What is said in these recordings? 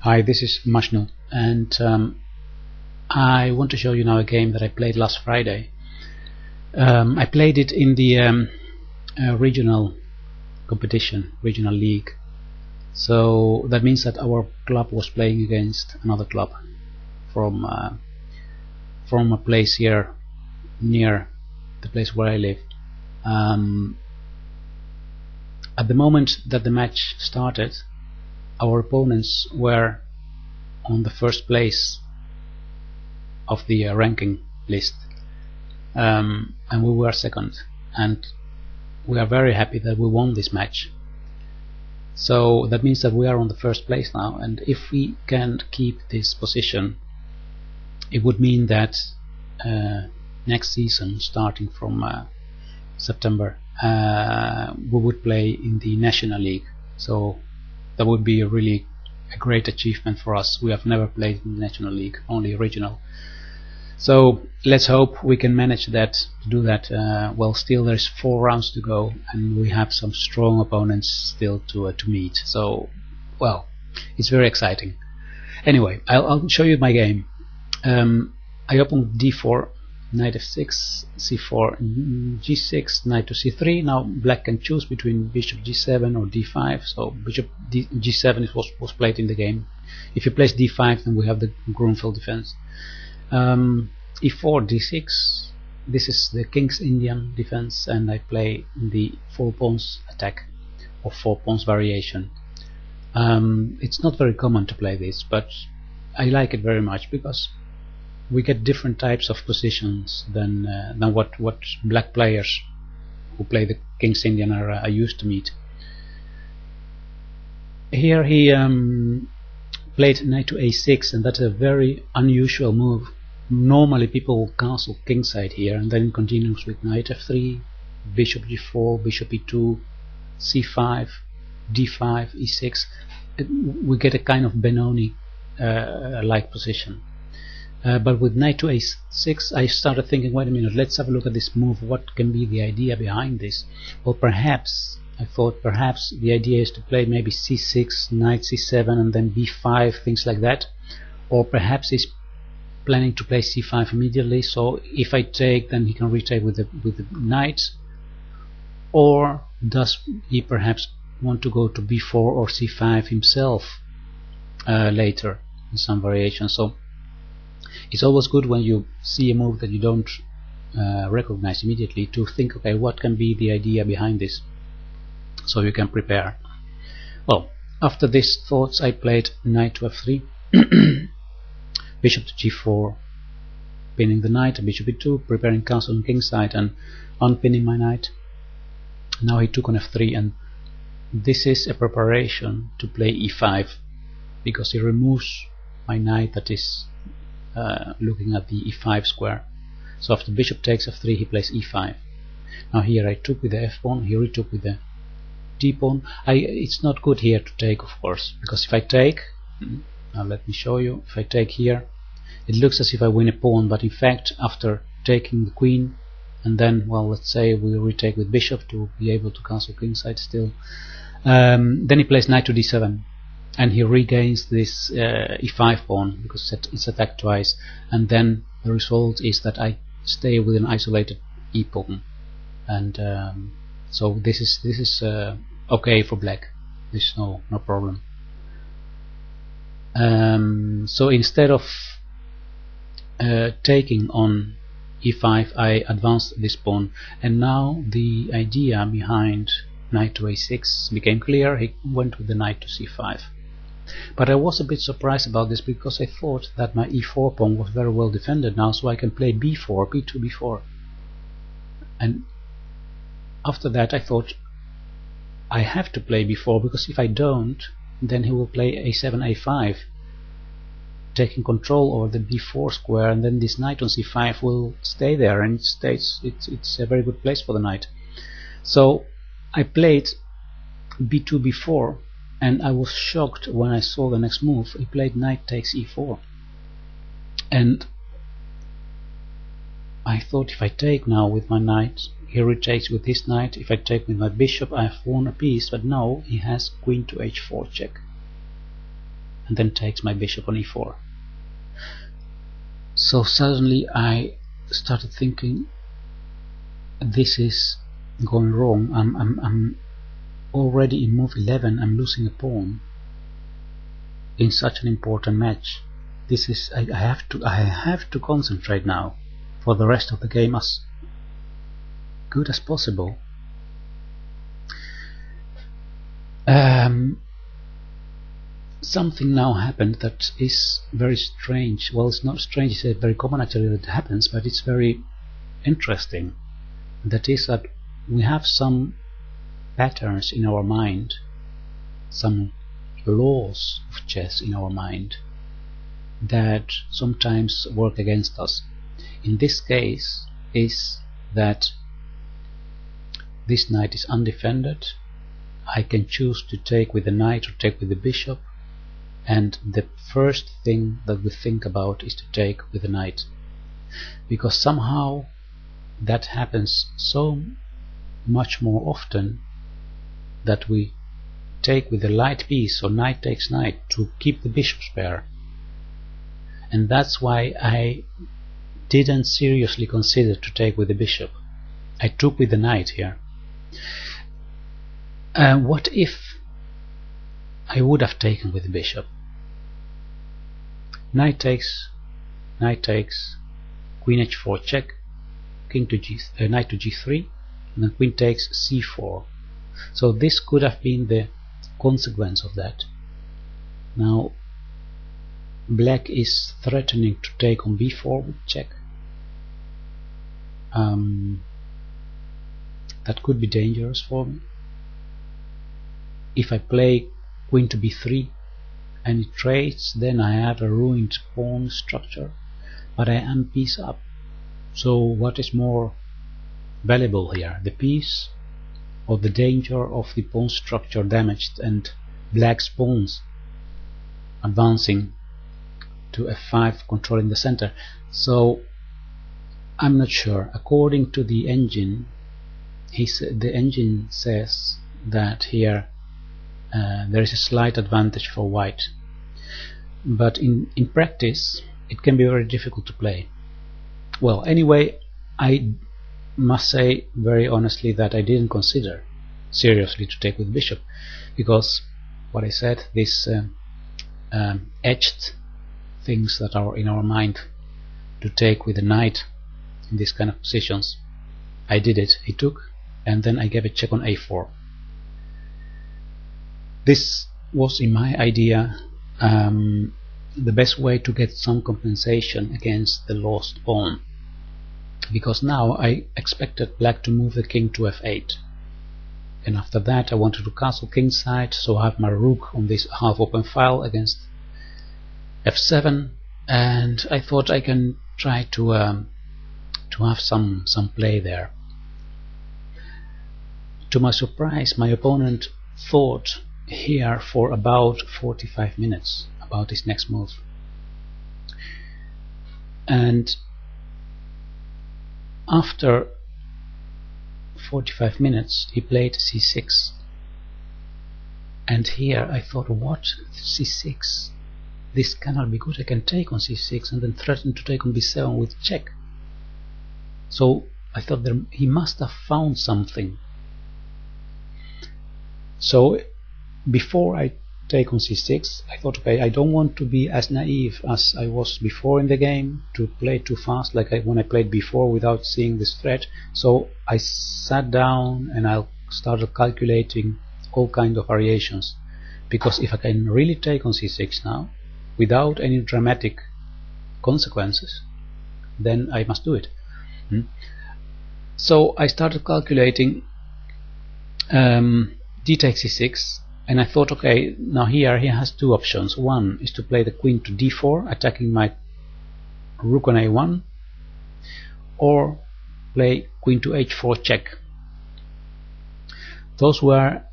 Hi, this is Mashnu, and I want to show you now a game that I played last Friday. I played it in the regional competition, regional league. So that means that our club was playing against another club from a place here near the place where I live. At the moment that the match started, our opponents were on the first place of the ranking list, and we were second, and we are very happy that we won this match. So that means that we are on the first place now, and if we can keep this position, it would mean that next season, starting from September, we would play in the National League. So that would be a great achievement for us. We have never played in the National League, only regional. So let's hope we can manage that, to do that. Well, still there's 4 rounds to go, and we have some strong opponents still to meet. So, well, it's very exciting. Anyway, I'll show you my game. I opened d4, knight f6, c4, g6, knight to c3. Now black can choose between bishop g7 or d5. So bishop g7 was played in the game. If you place d5, then we have the Grunfeld defense. e4, d6. This is the King's Indian defense, and I play the 4 pawns attack or 4 pawns variation. It's not very common to play this, but I like it very much because we get different types of positions than what black players who play the King's Indian are used to meet. Here he played knight to a6, and that's a very unusual move. Normally people castle kingside here, and then it continues with knight f3, bishop g4, bishop e2, c5, d5, e6. We get a kind of Benoni like position. But with knight to a6, I started thinking, wait a minute, let's have a look at this move. What can be the idea behind this? Well, I thought perhaps the idea is to play maybe c6, knight c7, and then b5, things like that. Or perhaps he's planning to play c5 immediately, so if I take, then he can retake with the knight. Or does he perhaps want to go to b4 or c5 himself later in some variation? So it's always good when you see a move that you don't recognize immediately to think, okay, what can be the idea behind this, so you can prepare. Well, after these thoughts, I played knight to f3, bishop to g4, pinning the knight, bishop e2, preparing castle on kingside and unpinning my knight. Now he took on f3, and this is a preparation to play e5, because he removes my knight that is looking at the e5 square. So after bishop takes f3, he plays e5. Now here I took with the f pawn, he retook with the d pawn. It's not good here to take, of course, because if I take, now let me show you, if I take here, it looks as if I win a pawn, but in fact after taking the queen, and then, well, let's say we retake with bishop to be able to castle kingside still, then he plays knight to d7, and he regains this e5 pawn because it's attacked twice, and then the result is that I stay with an isolated e pawn, and so this is okay for black. There's no problem. So instead of taking on e5, I advanced this pawn, and now the idea behind knight to a6 became clear. He went with the knight to c5. But I was a bit surprised about this, because I thought that my e4 pawn was very well defended now, so I can play b4, b2, b4. And after that I thought I have to play b4, because if I don't, then he will play a7, a5, taking control over the b4 square, and then this knight on c5 will stay there, and it's a very good place for the knight. So I played b2, b4, and I was shocked when I saw the next move. He played knight takes e4, and I thought, if I take now with my knight, he retakes with his knight. If I take with my bishop, I have won a piece, but no, he has queen to h4 check. and then takes my bishop on e4. So suddenly I started thinking, this is going wrong. I'm already in move 11. I'm losing a pawn in such an important match. This is I have to concentrate now for the rest of the game as good as possible. Something now happened that is very strange. Well, it's not strange, it's very common actually that it happens, but it's very interesting. That is that we have some patterns in our mind, some laws of chess in our mind that sometimes work against us. In this case is that this knight is undefended. I can choose to take with the knight or take with the bishop, and the first thing that we think about is to take with the knight, because somehow that happens so much more often that we take with the light piece or knight takes knight to keep the bishop's pair. And that's why I didn't seriously consider to take with the bishop. I took with the knight here. What if I would have taken with the bishop? Knight takes, queen h4 check, king to knight to g3, and then queen takes c4. So this could have been the consequence of that. Now black is threatening to take on b4 with check. That could be dangerous for me. If I play queen to b3 and it trades, then I have a ruined pawn structure, but I am piece up. So what is more valuable here, the piece or the danger of the pawn structure damaged and black's pawns advancing to f5 controlling the center? So I'm not sure. According to the engine, the engine says that here there is a slight advantage for white, but in practice it can be very difficult to play. Well, anyway, I must say very honestly that I didn't consider seriously to take with bishop, because what I said, this etched things that are in our mind to take with the knight in these kind of positions. I did it. I took, and then I gave a check on a4. This was, in my idea, the best way to get some compensation against the lost pawn, because now I expected black to move the king to f8, and after that I wanted to castle kingside, so I have my rook on this half open file against f7, and I thought I can try to have some play there. To my surprise, my opponent thought here for about 45 minutes about his next move, and after 45 minutes he played c6, and here I thought, what, c6? This cannot be good. I can take on c6 and then threaten to take on b7 with check. So I thought he must have found something. So before I take on c6, I thought, okay, I don't want to be as naive as I was before in the game, to play too fast like when I played before without seeing this threat. So I sat down and I started calculating all kinds of variations, because if I can really take on c6 now without any dramatic consequences, then I must do it. So I started calculating d takes c6, and I thought, okay, now here he has two options. One is to play the queen to d4, attacking my rook on a1, or play queen to h4 check. Those were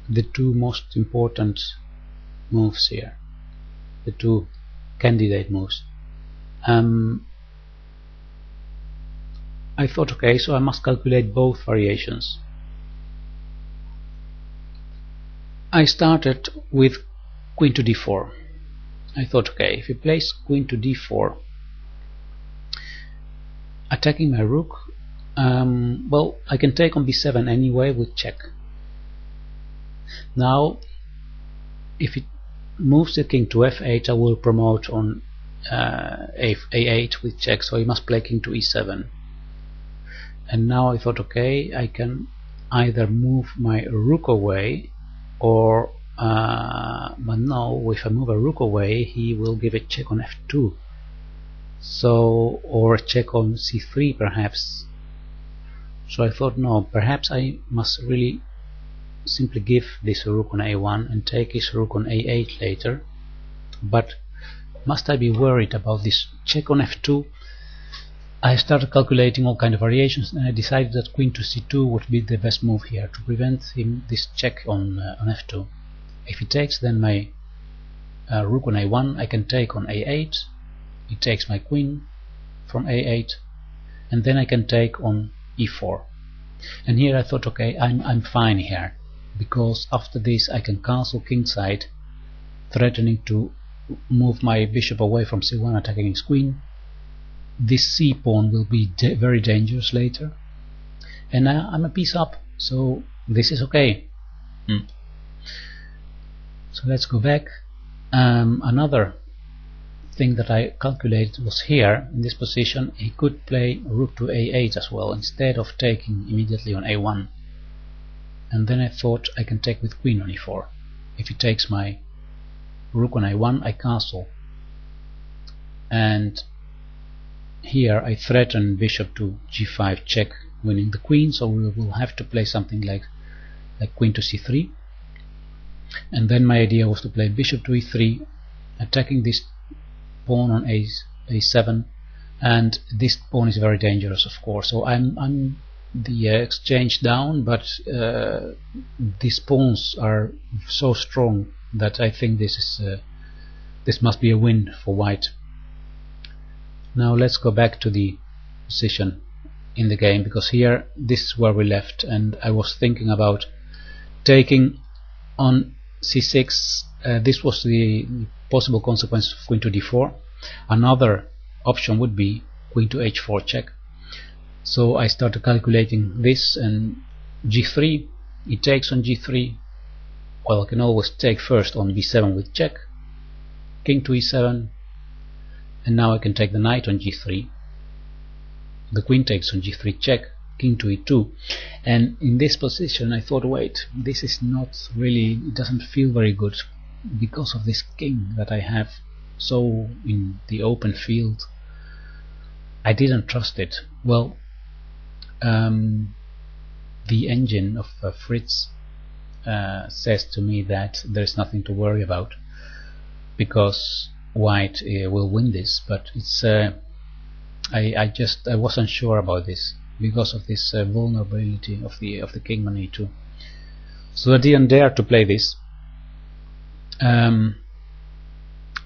the two most important moves here, the two candidate moves. I thought, okay, so I must calculate both variations. I started with queen to d4. I thought, okay, if he plays queen to d4, attacking my rook, well, I can take on b7 anyway with check. Now, if it moves the king to f8, I will promote on a8 with check, so he must play king to e7. And now I thought, okay, I can either move my rook away, or but no, if I move a rook away, he will give a check on f2. So, or a check on c3 perhaps. So I thought, no, perhaps I must really simply give this rook on a1 and take his rook on a8 later. But must I be worried about this check on f2? I started calculating all kind of variations, and I decided that queen to c2 would be the best move here to prevent him this check on f2. If he takes, then my rook on a1, I can take on a8. He takes my queen from a8, and then I can take on e4. And here I thought, okay, I'm fine here, because after this I can castle kingside, threatening to move my bishop away from c1, attacking his queen. This c pawn will be very dangerous later, and I'm a piece up, so this is okay. So let's go back. Another thing that I calculated was here, in this position, he could play rook to a8 as well, instead of taking immediately on a1. And then I thought I can take with queen on e4. If he takes my rook on a1, I castle. And here I threaten bishop to g5 check, winning the queen, so we will have to play something like queen to c3. And then my idea was to play bishop to e3, attacking this pawn on a7, and this pawn is very dangerous, of course. So I'm the exchange down, but these pawns are so strong that I think this must be a win for white. Now let's go back to the position in the game, because here this is where we left, and I was thinking about taking on c6. This was the possible consequence of queen to d4. Another option would be queen to h4 check. So I started calculating this, and g3, it takes on g3. Well, I can always take first on b7 with check, king to e7, and now I can take the knight on g3. The queen takes on g3 check, king to e2. And in this position I thought, wait, this is not really, it doesn't feel very good, because of this king that I have so in the open field. I didn't trust it. Well, the engine of Fritz says to me that there's nothing to worry about, because white will win this, but it's I wasn't sure about this because of this vulnerability of the king on e2. So I didn't dare to play this.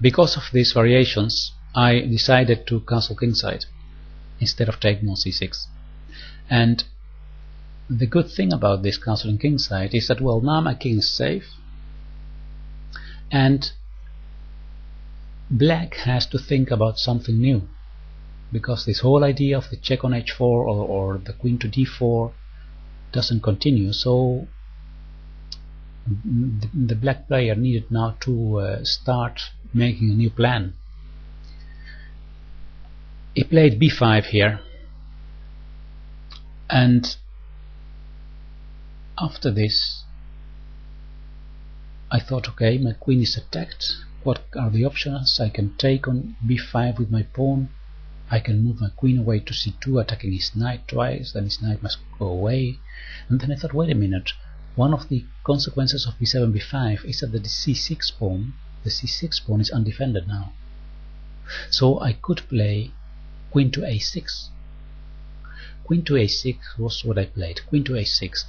Because of these variations, I decided to castle kingside instead of taking on c6. And the good thing about this castling kingside is that, well, now my king is safe, and black has to think about something new, because this whole idea of the check on h4 or the queen to d4 doesn't continue. So the black player needed now to start making a new plan. He played b5 here, and after this I thought, okay, my queen is attacked. What are the options? I can take on b5 with my pawn. I can move my queen away to c2, attacking his knight twice, then his knight must go away. And then I thought, wait a minute, one of the consequences of b7, b5 is that the c6 pawn is undefended now. So I could play queen to a6. Queen to a6 was what I played, queen to a6,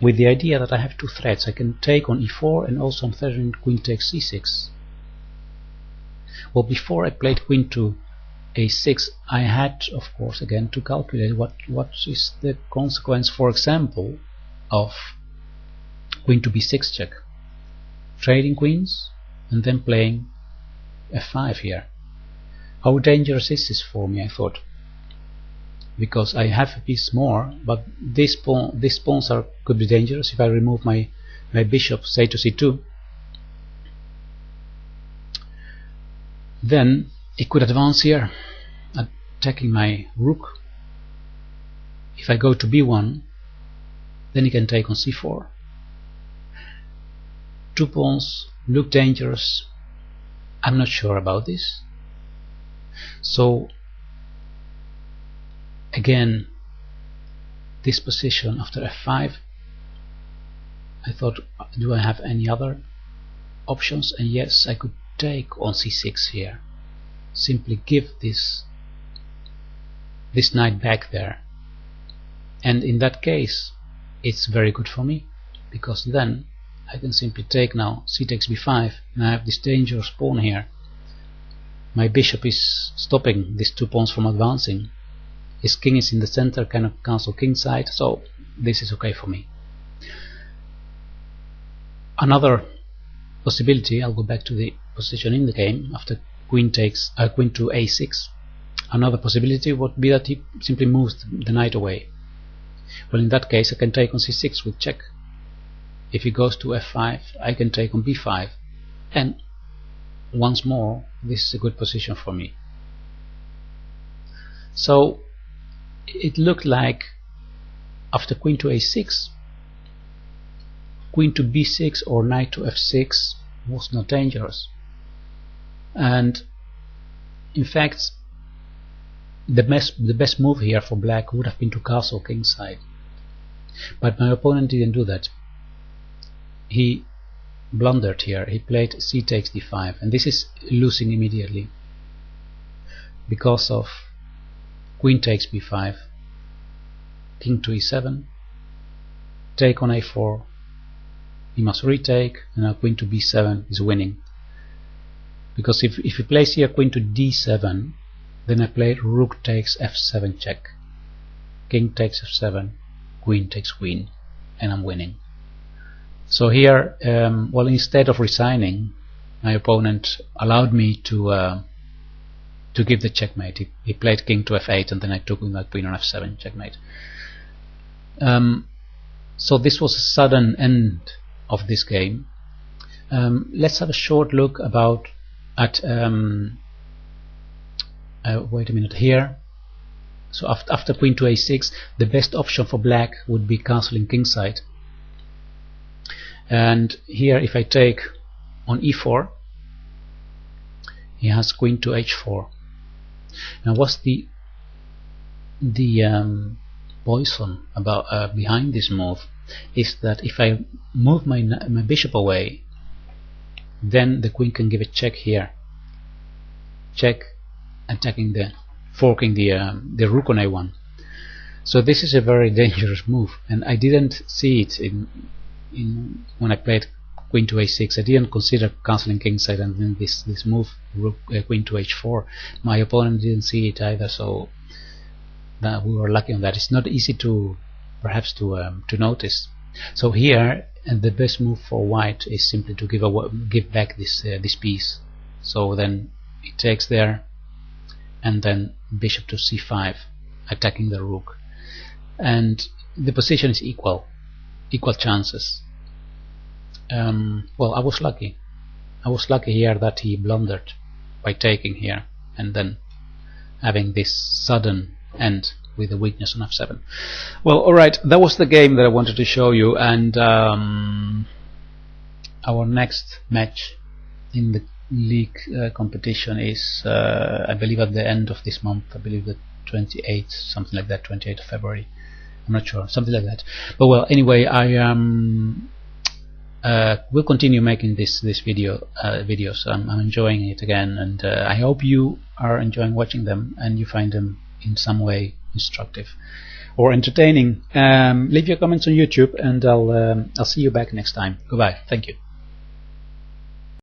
with the idea that I have two threats. I can take on e4, and also I'm threatening queen takes c6. Well, before I played queen to a6, I had, of course, again to calculate what is the consequence, for example, of queen to b6 check. Trading queens and then playing f5 here. How dangerous is this for me, I thought, because I have a piece more, but these pawns could be dangerous. If I remove my bishop, say to c2, then it could advance here, attacking my rook. If I go to b1, then he can take on c4. 2 pawns look dangerous. I'm not sure about this. So again, this position after f5, I thought, do I have any other options? And yes, I could take on c6 here. Simply give this knight back there, and in that case it's very good for me, because then I can simply take now c takes b5, and I have this dangerous pawn here. My bishop is stopping these 2 pawns from advancing. His king is in the center, kind of castle kingside, so this is okay for me. Another possibility, I'll go back to the position in the game after queen to a6. Another possibility would be that he simply moves the knight away. Well, in that case I can take on c6 with check. If he goes to f5, I can take on b5, and once more this is a good position for me. So it looked like after queen to a6, queen to b6 or knight to f6 was not dangerous, and in fact the best move here for black would have been to castle kingside, but my opponent didn't do that. He blundered here. He played c takes d5, and this is losing immediately because of queen takes b5, king to e7, take on a4, he must retake, and now queen to b7 is winning, because if he plays here queen to d7, then I play rook takes f7 check, king takes f7, queen takes queen, and I'm winning. So here, well, instead of resigning, my opponent allowed me to give the checkmate. He played king to f8, and then I took with that queen on f7 checkmate. So this was a sudden end of this game. Let's have a short look at wait a minute here. So after queen to a6, the best option for black would be castling kingside. And here, if I take on e4, he has queen to h4. Now, what's the poison about behind this move is that if I move my bishop away, then the queen can give a check here. Check, attacking forking the rook on a1. So this is a very dangerous move, and I didn't see it when I played queen to a6. I didn't consider castling kingside and then this move rook queen to h4. My opponent didn't see it either, so that we were lucky on that. It's not easy to perhaps to notice. So here, the best move for white is simply to give back this piece. So then it takes there, and then bishop to c5, attacking the rook, and the position is equal chances. Well, I was lucky here that he blundered by taking here and then having this sudden end with the weakness on f7. Well, alright, that was the game that I wanted to show you, and our next match in the league competition is I believe at the end of this month. I believe the 28th, something like that, 28th of February. I'm not sure, something like that. But well, anyway, I will continue making this videos. I'm enjoying it again, and I hope you are enjoying watching them and you find them in some way instructive or entertaining. Leave your comments on YouTube, and I'll see you back next time. Goodbye. Thank you.